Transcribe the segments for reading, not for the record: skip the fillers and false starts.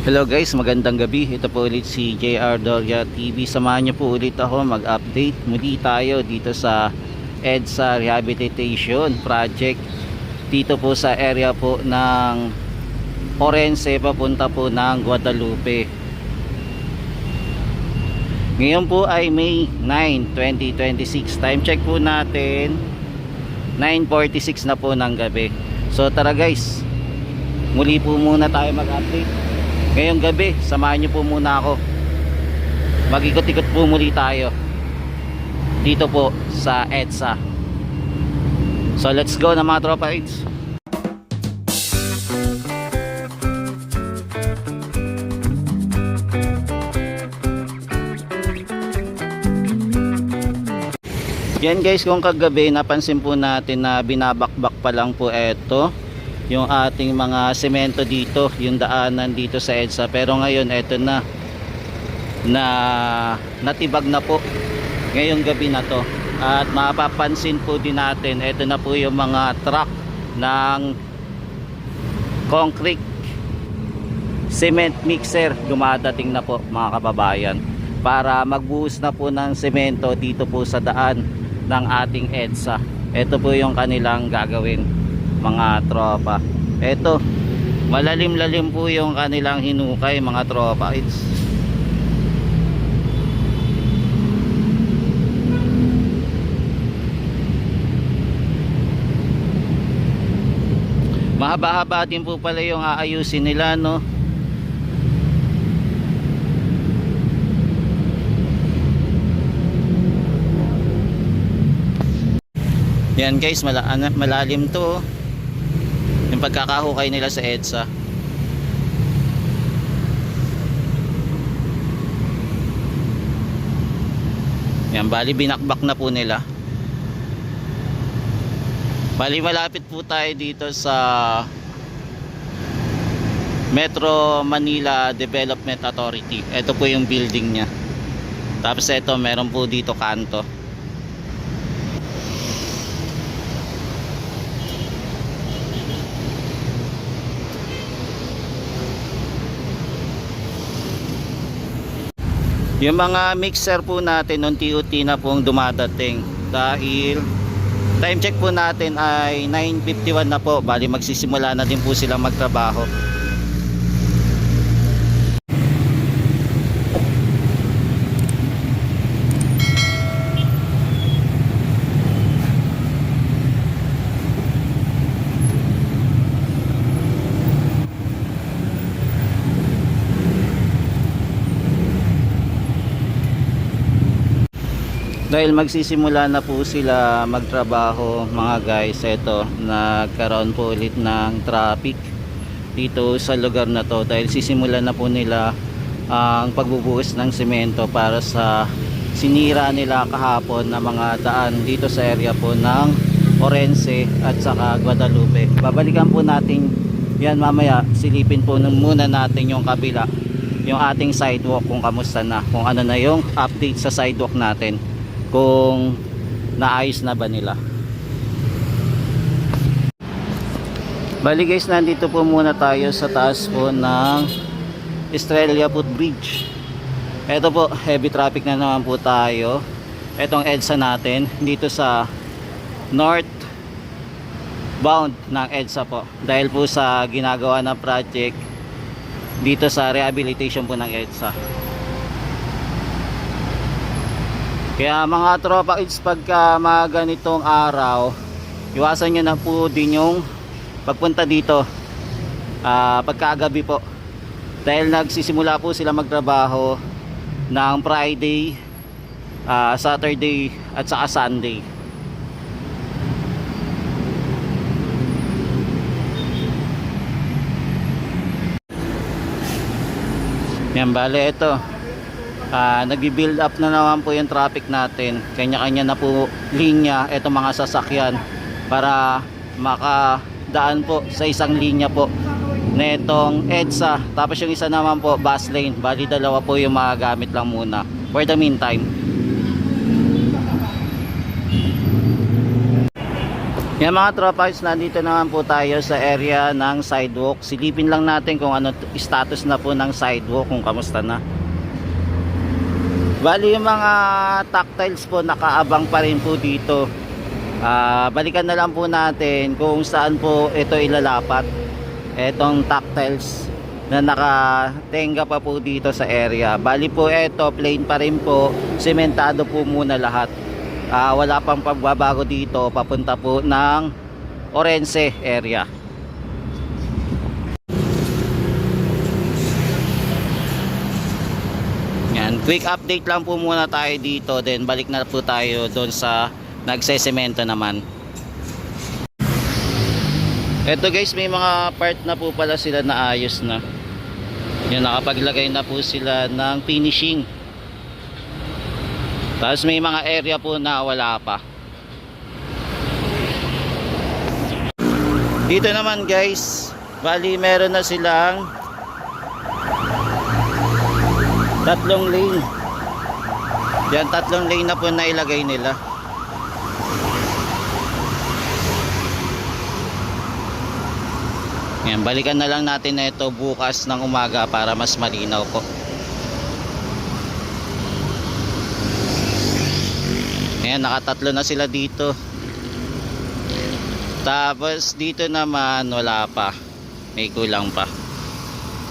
Hello guys, magandang gabi. Ito po ulit si JR Doria TV. Samahan niyo po ulit ako mag-update. Muli tayo dito sa EDSA Rehabilitation Project. Dito po sa area po ng Orense papunta po ng Guadalupe. Ngayon po ay May 9, 2026. Time check po natin 9:46 na po ng gabi. So tara guys, muli po muna tayo mag-update. Ngayong gabi, samahan niyo po muna ako. Mag-ikot-ikot po muli tayo dito po sa EDSA. So let's go na mga tropa EDS. Yan guys, kung kagabi napansin po natin na binabakbak pa lang po eto yung ating mga semento dito, yung daanan dito sa EDSA, pero ngayon eto na natibag na po ngayong gabi na to. At mapapansin po din natin, eto na po yung mga truck ng concrete cement mixer dumadating na po mga kababayan para magbuhos na po ng semento dito po sa daan ng ating EDSA. Ito po yung kanilang gagawin mga tropa. Ito, malalim-lalim po yung kanilang hinukay mga tropa. Mahaba-haba din po pala yung aayusin nila, no? Yan guys, malalim to yung pagkakahukay nila sa EDSA. Yan, bali binakbak na po nila. Bali malapit po tayo dito sa Metro Manila Development Authority. Ito po yung building nya. Tapos ito meron po dito kanto. Yung mga mixer po natin unti-unti na pong dumadating dahil time check po natin ay 9:51 na po. Bali magsisimula na din po silang magtrabaho. Dahil magsisimula na po sila magtrabaho mga guys, eto nagkaroon po ulit ng traffic dito sa lugar na to dahil sisimulan na po nila ang pagbubuhos ng semento para sa sinira nila kahapon na mga daan dito sa area po ng Orense at saka Guadalupe. Babalikan po natin yan mamaya, silipin po muna natin yung kabila, yung ating sidewalk kung kamusta na, kung ano na yung update sa sidewalk natin, kung naayos na ba nila. Bali guys, nandito po muna tayo sa taas po ng Estrella Footbridge. Ito po, heavy traffic na naman po tayo. Etong EDSA natin dito sa north bound ng EDSA po, dahil po sa ginagawa ng project dito sa rehabilitation po ng EDSA. Kaya mga tropa kids, pagka mga ganitong araw, iwasan nyo na po din yung pagpunta dito pagkagabi po, dahil nagsisimula po sila magtrabaho ng Friday, Saturday at saka Sunday. Yan, bale ito nagbi-build up na naman po yung traffic natin. Kanya-kanya na po linya itong mga sasakyan para makadaan po sa isang linya po na itong EDSA. Tapos yung isa naman po bus lane. Bali dalawa po yung magagamit lang muna for the meantime. Yan mga tropals, nandito naman po tayo sa area ng sidewalk. Silipin lang natin kung ano status na po ng sidewalk, kung kamusta na. Bali yung mga tactiles po nakaabang pa rin po dito. Balikan na lang po natin kung saan po ito ilalapat. Etong tactiles na nakatenga pa po dito sa area. Bali po ito plain pa rin po, sementado po muna lahat. Wala pang pagbabago dito papunta po ng Orense area. Yan, quick update lang po muna tayo dito, then balik na po tayo doon sa nagsesemento naman. Eto guys, may mga part na po pala sila na ayos na. Yan, nakapaglagay na po sila ng finishing. Tapos may mga area po na wala pa. Dito naman guys, bali meron na silang 3 lane. Yan, 3 lane na po na ilagay nila. Yan, balikan na lang natin na ito bukas ng umaga para mas malinaw po. Ayan, nakatatlo na sila dito. Tapos dito naman wala pa, may kulang pa.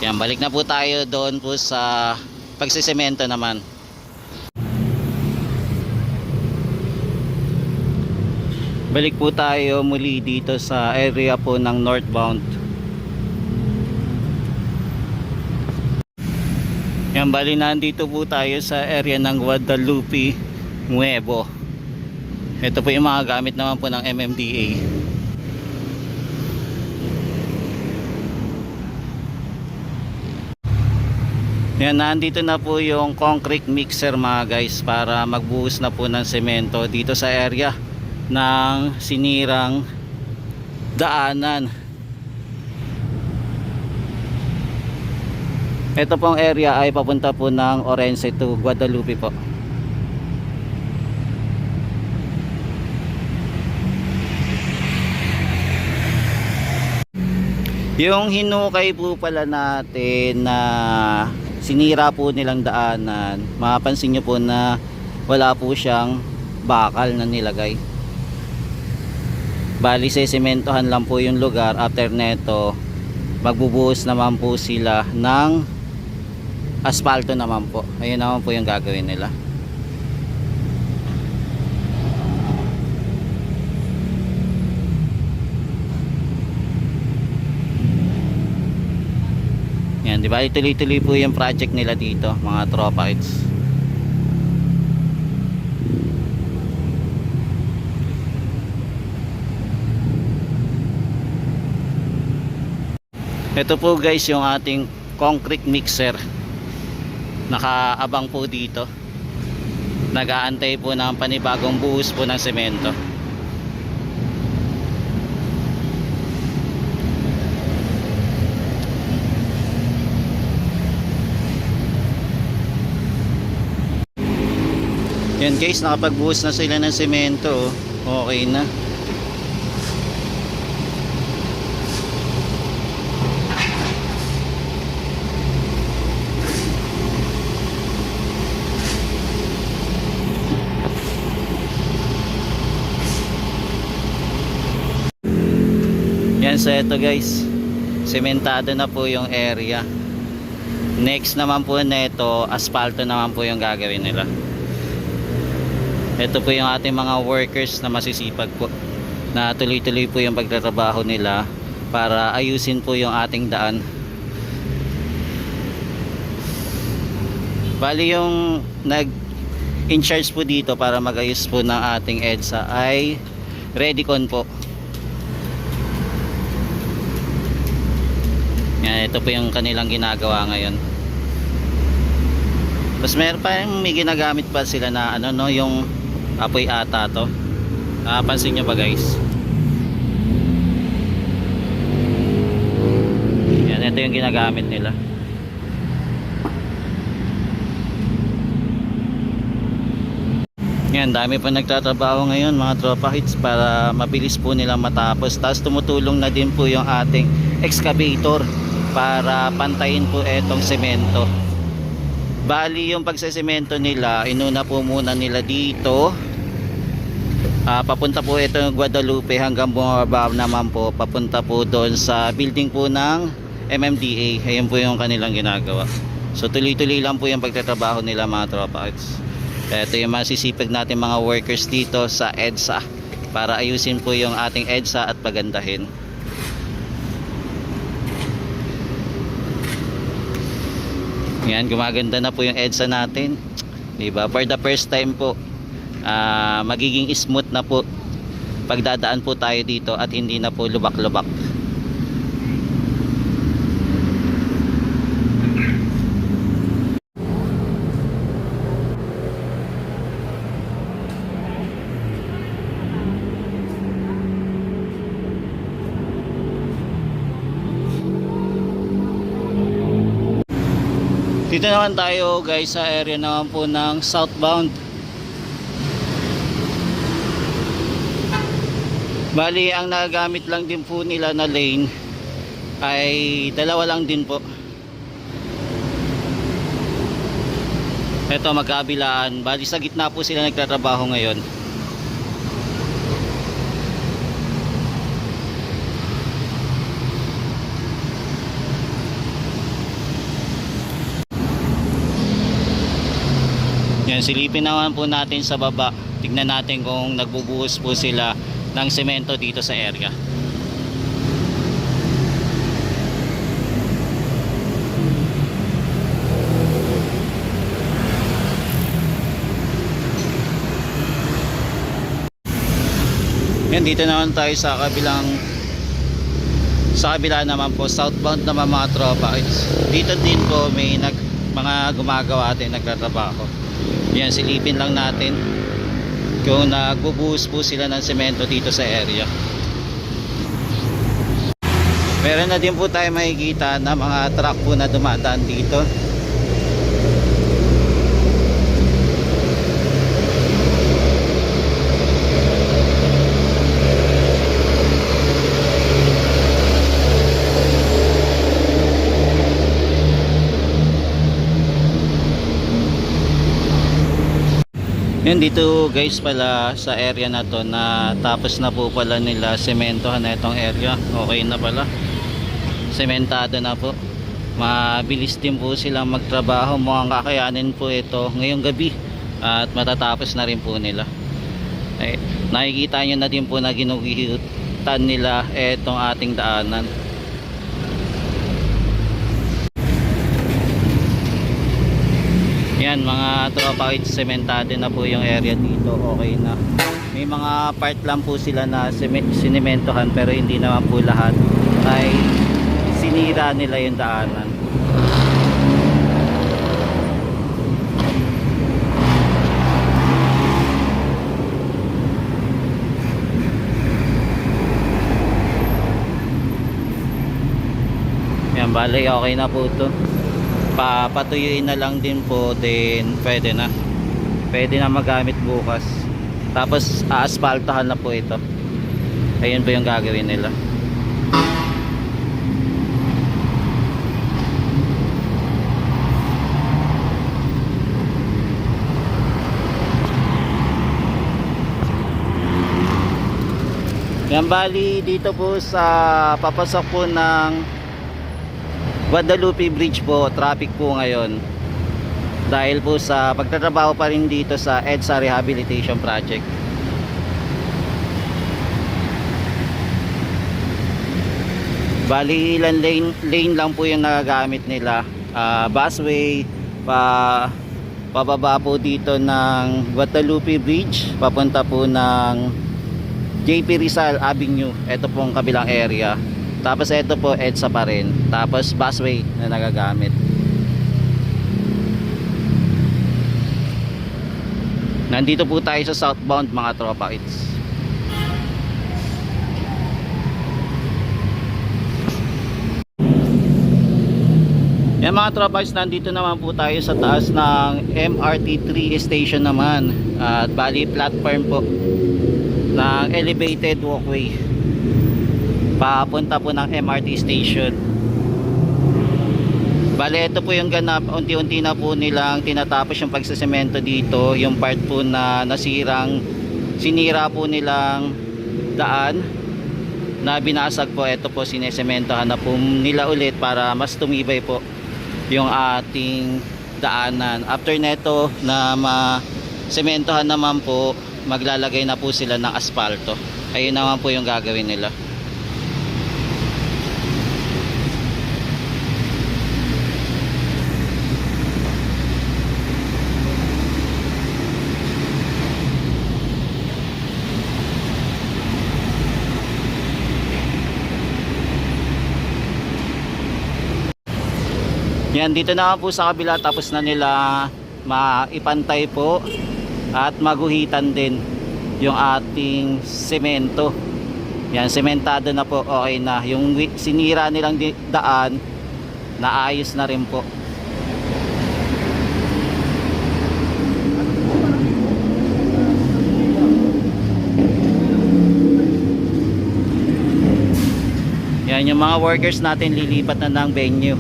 Yan, balik na po tayo doon po sa pagsisemento naman. Balik po tayo muli dito sa area po ng northbound. Yan, bali nandito po tayo sa area ng Guadalupe Nuevo. Ito po yung mga gamit naman po ng MMDA. Yan, nandito na po yung concrete mixer mga guys para magbuhos na po ng semento dito sa area ng sinirang daanan. Ito pong area ay papunta po ng Orense to Guadalupe po. Yung hinukay po pala natin na sinira po nilang daanan, mapapansin nyo po na wala po siyang bakal na nilagay. Bali sesementohan lang po yung lugar. After neto magbubuhos naman po sila ng asfalto naman po. Ayun naman po yung gagawin nila. Yan, di ba? Tuloy-tuloy po yung project nila dito, mga tropites. Ito po guys yung ating concrete mixer. Nakaabang po dito. Nag-aantay po ng panibagong buhos po ng semento. Yan guys, nakapagbuhos na sila ng semento. Okay na. Yan, so ito guys, sementado na po yung area. Next naman po neto, asfalto naman po yung gagawin nila. Ito po yung ating mga workers na masisipag po, na tuloy-tuloy po yung pagtatrabaho nila para ayusin po yung ating daan. Bali yung in charge po dito para mag-ayos po ng ating EDSA ay Redicon po. Yan, ito po yung kanilang ginagawa ngayon. Tapos meron pa yung may ginagamit pa sila na ano no, yung apoy ata to. Napansin nyo ba guys? Yan, ito yung ginagamit nila. Yan, dami pa nagtatrabaho ngayon mga tropa hits para mabilis po nila matapos. Tapos tumutulong na din po yung ating excavator para pantayin po etong semento. Bali yung pagsesemento nila, inuna po muna nila dito. Papunta po ito ng Guadalupe hanggang bumaba naman po papunta po doon sa building po ng MMDA. Ayun po yung kanilang ginagawa. So tuloy-tuloy lang po yung pagtatrabaho nila mga tropa hits. Ito yung masisipag natin mga workers dito sa EDSA para ayusin po yung ating EDSA at pagandahin. Yan, gumaganda na po yung EDSA natin, diba? For the first time po, magiging smooth na po pagdadaan po tayo dito at hindi na po lubak-lubak. Dito naman tayo guys sa area naman po ng southbound. Bali ang nagagamit lang din po nila na lane ay dalawa lang din po. Ito magkabilaan. Bali sa gitna po sila nagtatrabaho ngayon. Yan, silipin naman po natin sa baba. Tignan natin kung nagbubuhos po sila ng semento dito sa area. Yan, dito naman tayo sa kabila naman po, southbound naman mga tropa. Dito din po may mga gumagawa atin nagtatrabaho. Yan, silipin lang natin kung nagbubuhos po sila ng semento dito sa area. Meron na din po tayo makikita na mga truck po na dumadaan dito. Yan, dito guys pala sa area na to na tapos na po pala nila sementohan na itong area. Okay na pala, sementado na po, mabilis din po silang magtrabaho. Mukhang kakayanin po ito ngayong gabi at matatapos na rin po nila. Nakikita nyo na din po na ginugitan nila itong ating daanan. Yan mga tropa, sementado na po yung area dito. Okay na, may mga part lang po sila na sinementohan pero hindi naman po lahat ay sinira nila yung daanan. Yan, bali okay na po ito. Papatuyuin na lang din po, then pwede na magamit bukas. Tapos aaspaltahan na po ito. Ayun po yung gagawin nila. Yan, bali dito po sa papasok po ng Guadalupe Bridge po, traffic po ngayon dahil po sa pagtatrabaho pa rin dito sa EDSA Rehabilitation Project. Bali ilan lane lang po yung nagagamit nila. Busway pababa po dito ng Guadalupe Bridge papunta po ng JP Rizal Avenue. Ito pong kabilang area. Tapos ito po EDSA pa rin. Tapos busway na nagagamit. Nandito po tayo sa southbound mga tropa hits. Yan mga tropas, nandito naman po tayo sa taas ng MRT3 station naman. At bali platform po ng elevated walkway papunta po ng MRT station. Bali ito po yung ganap, unti-unti na po nilang tinatapos yung pagsasemento dito. Yung part po na sinira po nilang daan na binasag po, ito po sinesementohan na po nila ulit para mas tumibay po yung ating daanan. After neto na sementohan naman po, maglalagay na po sila ng asfalto. Ayun naman po yung gagawin nila. Yan, dito na po sa kabila, tapos na nila maipantay po at maguhitan din yung ating semento. Yan, sementado na po, okay na. Yung sinira nilang daan, naayos na rin po. Yan, yung mga workers natin lilipat na ng venue.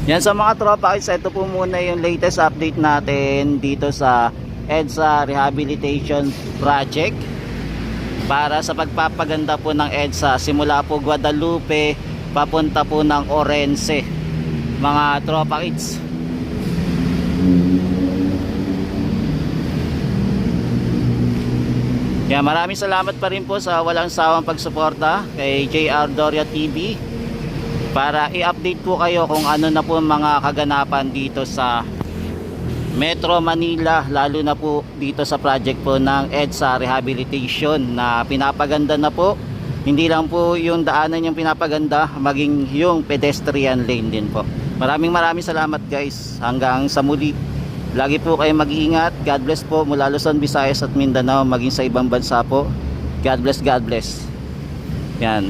Yan sa mga tropa, ito po muna yung latest update natin dito sa EDSA Rehabilitation Project para sa pagpapaganda po ng EDSA simula po Guadalupe papunta po ng Orense, mga tropa kids. Yan, maraming salamat pa rin po sa walang sawang pagsuporta kay JR Doria TV para i-update po kayo kung ano na po mga kaganapan dito sa Metro Manila, lalo na po dito sa project po ng EDSA Rehabilitation na pinapaganda na po. Hindi lang po yung daanan yung pinapaganda, maging yung pedestrian lane din po. Maraming salamat guys, hanggang sa muli. Lagi po kayo mag-iingat. God bless po mula Luzon, Visayas at Mindanao, maging sa ibang bansa po. God bless, God bless. Yan.